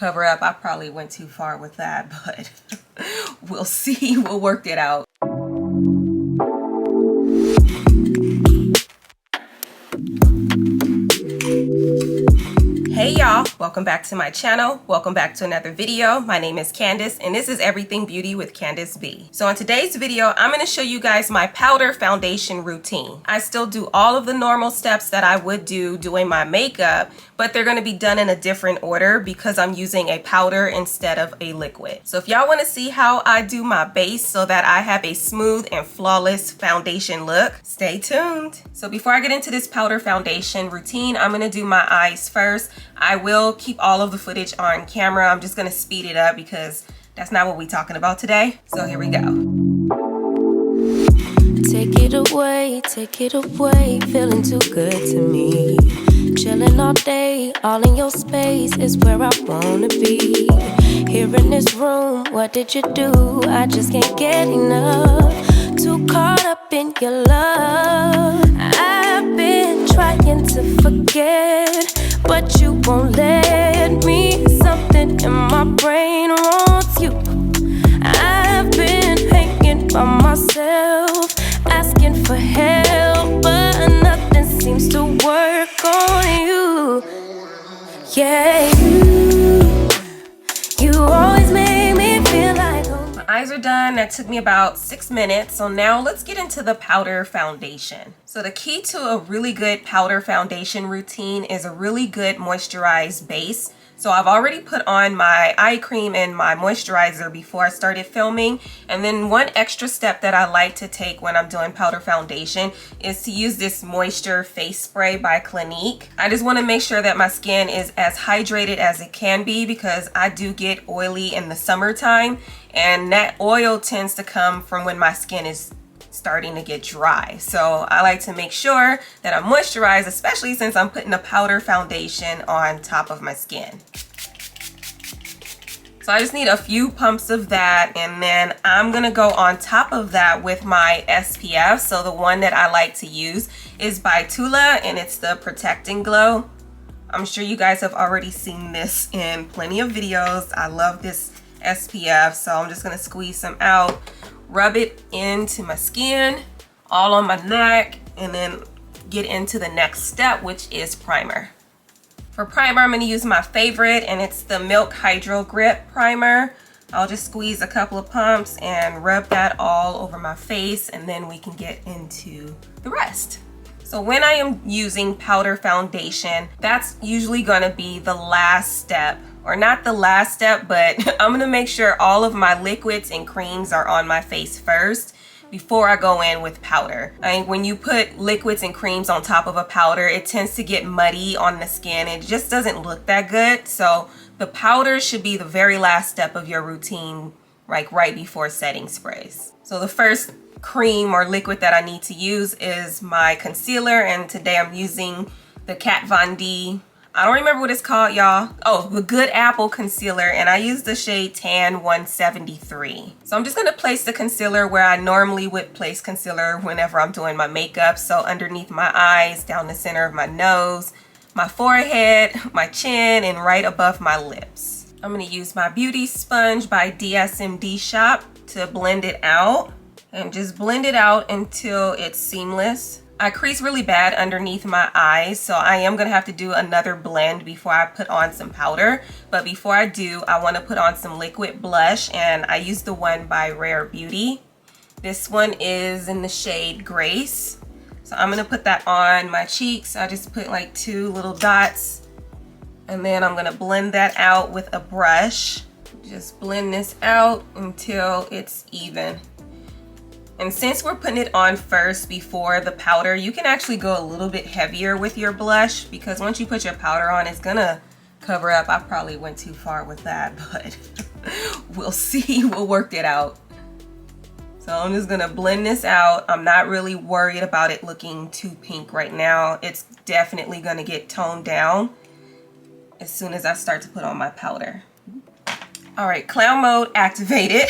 cover up. I probably went too far with that, but we'll see. We'll work it out. Hey y'all, welcome back to my channel. Welcome back to another video. My name is Candice and this is Everything Beauty with Candice B. So in today's video, I'm going to show you guys my powder foundation routine. I still do all of the normal steps that I would do doing my makeup, but they're going to be done in a different order because I'm using a powder instead of a liquid. So if y'all want to see how I do my base so that I have a smooth and flawless foundation look, stay tuned. So before I get into this powder foundation routine, I'm going to do my eyes first. I will keep all of the footage on camera. I'm just going to speed it up because that's not what we're talking about today. So here we go. Take it away, feeling too good to me. Chilling all day, all in your space is where I wanna be. Here in this room, what did you do? I just can't get enough. Too caught up in your love. I've been trying to forget, but you won't let me. Something in my brain wants you. I've been hanging by myself, asking for help, but nothing seems to work on you. Yeah, you always make me feel like home. My eyes are done. That took me about 6 minutes. So now let's get into the powder foundation. So the key to a really good powder foundation routine is a really good moisturized base. So I've already put on my eye cream and my moisturizer before I started filming. And then one extra step that I like to take when I'm doing powder foundation is to use this moisture face spray by Clinique. I just want to make sure that my skin is as hydrated as it can be because I do get oily in the summertime. And that oil tends to come from when my skin is starting to get dry. So I like to make sure that I'm moisturized, especially since I'm putting a powder foundation on top of my skin. So I just need a few pumps of that, and then I'm gonna go on top of that with my SPF. So the one that I like to use is by Tula, and it's the Protecting Glow. I'm sure you guys have already seen this in plenty of videos. I love this SPF, so I'm just gonna squeeze some out, rub it into my skin, all on my neck, and then get into the next step, which is primer. For primer, I'm going to use my favorite, and it's the Milk Hydro Grip Primer. I'll just squeeze a couple of pumps and rub that all over my face, and then we can get into the rest. So when I am using powder foundation, that's usually going to be the last step. Or not the last step, but I'm gonna make sure all of my liquids and creams are on my face first before I go in with powder. I mean, when you put liquids and creams on top of a powder, it tends to get muddy on the skin. It just doesn't look that good. So the powder should be the very last step of your routine, like right before setting sprays. So the first cream or liquid that I need to use is my concealer, and today I'm using the Kat Von D, I don't remember what it's called, y'all. Oh, the Good Apple Concealer, and I use the shade Tan 173. So I'm just gonna place the concealer where I normally would place concealer whenever I'm doing my makeup. So underneath my eyes, down the center of my nose, my forehead, my chin, and right above my lips. I'm gonna use my beauty sponge by DSMD Shop to blend it out, and just blend it out until it's seamless. I crease really bad underneath my eyes, so I am gonna have to do another blend before I put on some powder. But before I do, I wanna put on some liquid blush, and I use the one by Rare Beauty. This one is in the shade Grace. So I'm gonna put that on my cheeks. I just put like 2 little dots, and then I'm gonna blend that out with a brush. Just blend this out until it's even. And since we're putting it on first before the powder, you can actually go a little bit heavier with your blush, because once you put your powder on, it's gonna cover up. I probably went too far with that, but we'll see. We'll work it out. So I'm just gonna blend this out. I'm not really worried about it looking too pink right now. It's definitely gonna get toned down as soon as I start to put on my powder. All right, clown mode activated.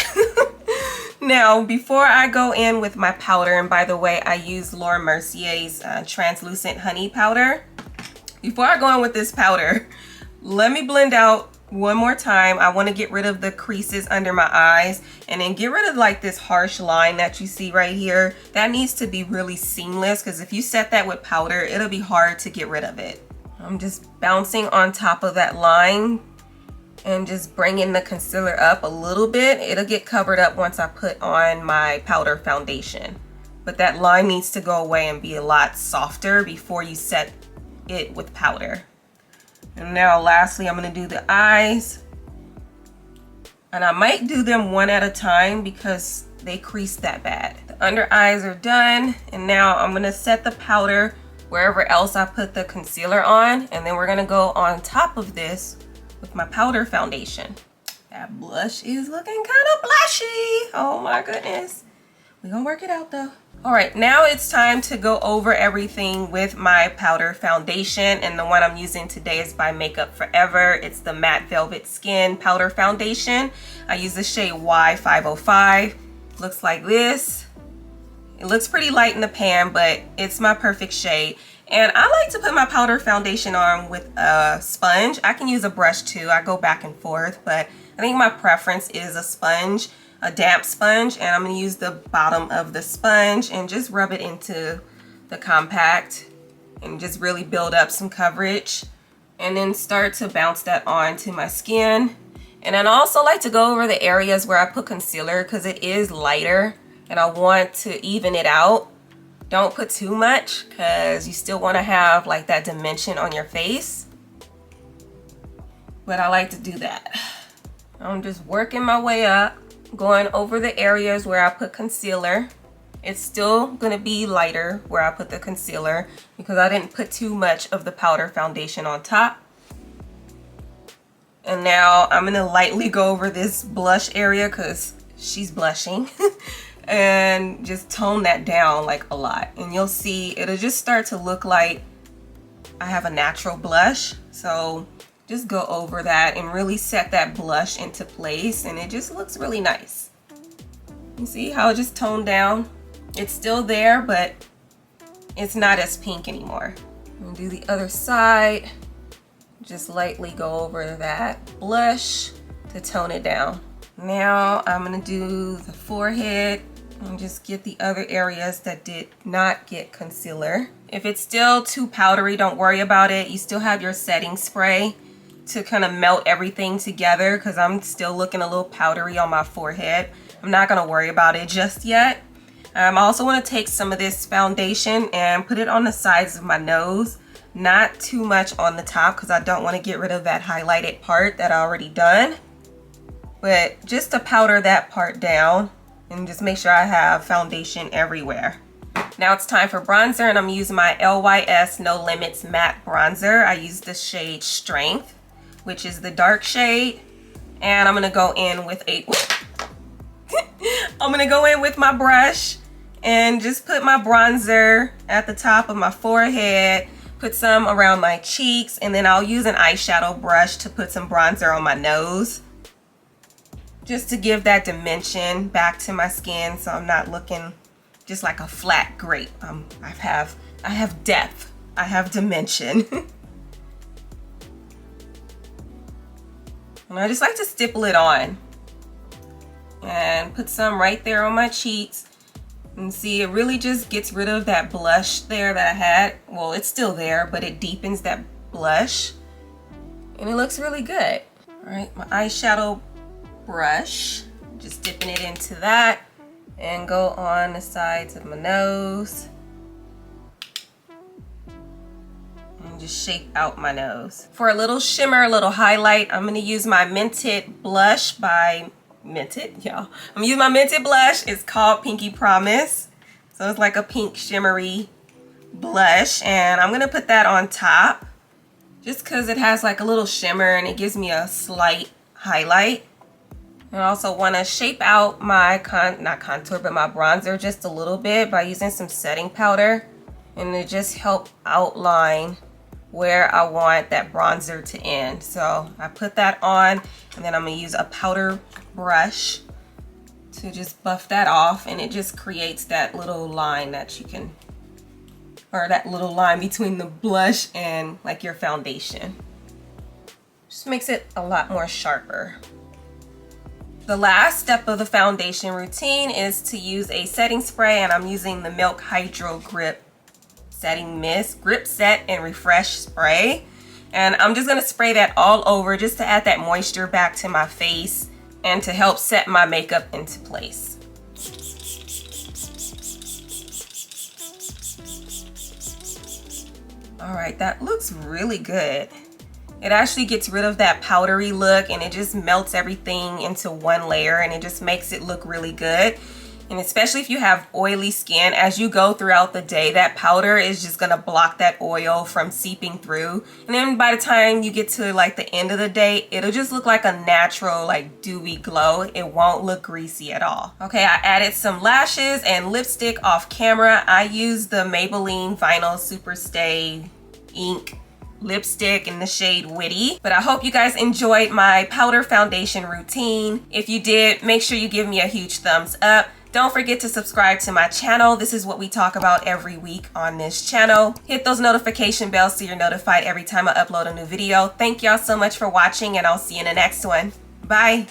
Now, before I go in with my powder, and by the way, I use Laura Mercier's translucent honey powder. Before I go in with this powder, let me blend out one more time. I want to get rid of the creases under my eyes and then get rid of like this harsh line that you see right here. That needs to be really seamless because if you set that with powder, it'll be hard to get rid of it. I'm just bouncing on top of that line and just bringing the concealer up a little bit. It'll get covered up once I put on my powder foundation. But that line needs to go away and be a lot softer before you set it with powder. And now lastly, I'm gonna do the eyes. And I might do them one at a time because they crease that bad. The under eyes are done. And now I'm gonna set the powder wherever else I put the concealer on. And then we're gonna go on top of this with my powder foundation. That blush is looking kind of blushy. Oh my goodness. We're gonna work it out though. All right, now it's time to go over everything with my powder foundation, and the one I'm using today is by Makeup Forever. It's the Matte Velvet Skin Powder Foundation. I use the shade Y505. Looks like this. It looks pretty light in the pan, but it's my perfect shade. And I like to put my powder foundation on with a sponge. I can use a brush too. I go back and forth, but I think my preference is a sponge. A damp sponge, and I'm going to use the bottom of the sponge and just rub it into the compact and just really build up some coverage, and then start to bounce that onto my skin. And I also like to go over the areas where I put concealer because it is lighter and I want to even it out. Don't put too much because you still want to have like that dimension on your face, but I like to do that. I'm just working my way up, going over the areas where I put concealer. It's still gonna be lighter where I put the concealer because I didn't put too much of the powder foundation on top. And now I'm gonna lightly go over this blush area because she's blushing and just tone that down like a lot. And you'll see it'll just start to look like I have a natural blush. So just go over that and really set that blush into place, and it just looks really nice. You see how it just toned down? It's still there, but it's not as pink anymore. I'm gonna do the other side. Just lightly go over that blush to tone it down. Now I'm gonna do the forehead and just get the other areas that did not get concealer. If it's still too powdery, don't worry about it. You still have your setting spray to kind of melt everything together because I'm still looking a little powdery on my forehead. I'm not gonna worry about it just yet. I also want to take some of this foundation and put it on the sides of my nose. Not too much on the top because I don't want to get rid of that highlighted part that I already done. But just to powder that part down and just make sure I have foundation everywhere. Now it's time for bronzer, and I'm using my LYS No Limits Matte Bronzer. I use the shade Strength, which is the dark shade. And I'm going to go in with my brush and just put my bronzer at the top of my forehead, put some around my cheeks, and then I'll use an eyeshadow brush to put some bronzer on my nose, just to give that dimension back to my skin so I'm not looking just like a flat grape. I have depth, I have dimension. And I just like to stipple it on and put some right there on my cheeks. And see, it really just gets rid of that blush there that I had. Well, it's still there, but it deepens that blush. And it looks really good. All right, my eyeshadow brush. Just dipping it into that. And go on the sides of my nose. And just shape out my nose. For a little shimmer, a little highlight, I'm going to use my Mented blush by Mented, y'all. I'm gonna use my Mented blush. It's called Pinky Promise. So it's like a pink shimmery blush, and I'm gonna put that on top just because it has like a little shimmer and it gives me a slight highlight. I also want to shape out my not contour, but my bronzer just a little bit by using some setting powder, and to just help outline where I want that bronzer to end. So I put that on, and then I'm gonna use a powder brush to just buff that off, and it just creates that little line that you can, or that little line between the blush and like your foundation. Just makes it a lot more sharper. The last step of the foundation routine is to use a setting spray, and I'm using the Milk Hydro Grip Setting Mist Grip Set and Refresh Spray. And I'm just gonna spray that all over just to add that moisture back to my face and to help set my makeup into place. All right, that looks really good. It actually gets rid of that powdery look and it just melts everything into one layer and it just makes it look really good. And especially if you have oily skin, as you go throughout the day, that powder is just gonna block that oil from seeping through. And then by the time you get to like the end of the day, it'll just look like a natural, like dewy glow. It won't look greasy at all. Okay, I added some lashes and lipstick off camera. I used the Maybelline Vinyl Superstay Ink lipstick in the shade Witty. But I hope you guys enjoyed my powder foundation routine. If you did, make sure you give me a huge thumbs up. Don't forget to subscribe to my channel. This is what we talk about every week on this channel. Hit those notification bells so you're notified every time I upload a new video. Thank y'all so much for watching, and I'll see you in the next one. Bye.